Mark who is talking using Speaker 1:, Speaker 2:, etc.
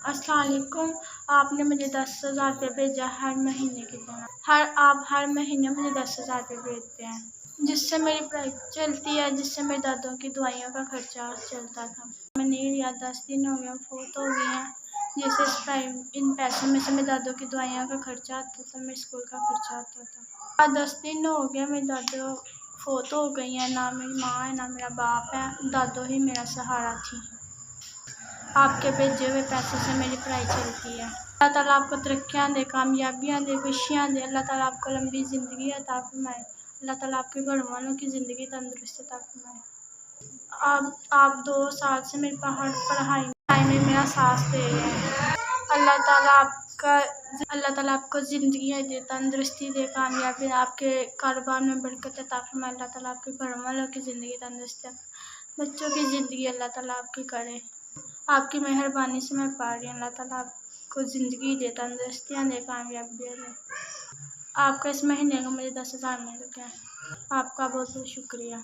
Speaker 1: السلام علیکم۔ آپ نے مجھے 10,000 روپے بھیجا ہر مہینے کی طرح۔ آپ ہر مہینے مجھے 10,000 روپے بھیجتے ہیں، جس سے میری پڑھائی چلتی ہے، جس سے میرے دادوں کی دوائیوں کا خرچہ چلتا تھا۔ میں نہیں لیا، 10 دن ہو گیا، فوت ہو گئی ہیں، جس سے ان پیسوں میں سے میرے دادوں کی دوائیوں کا خرچہ آتا تھا، میرے اسکول کا خرچہ آتا تھا۔ 10 دن ہو گیا، میری دادو فوت ہو گئی ہیں، نہ میری ماں ہے نہ میرا باپ ہے، دادو ہی میرا سہارا تھی۔ آپ کے بھیجے ہوئے پیسوں سے میری پڑھائی چلتی ہے۔ اللہ تعالیٰ آپ کو ترقیاں دے، کامیابیاں دے، خوشیاں دے۔ اللہ تعالیٰ آپ کو لمبی زندگی عطا فرمائے۔ اللہ تعالیٰ آپ کے گھر والوں کی زندگی تندرست عطا فرمائے۔ آپ 2 سال سے میری پڑھائی میں میرا ساتھ دے رہے ہیں۔ اللہ تعالیٰ آپ کو زندگی دے، تندرستی دے، کامیابی دے، آپ کے کاروبار میں برکت عطا فرمائے۔ اللہ تعالیٰ آپ کے گھر والوں کی زندگی تندرست ہے، بچوں کی زندگی اللہ تعالیٰ آپ کی کرے۔ آپ کی مہربانی سے میں پڑھ رہی ہوں۔ اللہ تعالیٰ آپ کو زندگی دے، تندرستیاں دے، کامیابیاں دے۔ آپ کا اس مہینے کا مجھے 10,000 مل گیا۔ آپ کا بہت بہت شکریہ۔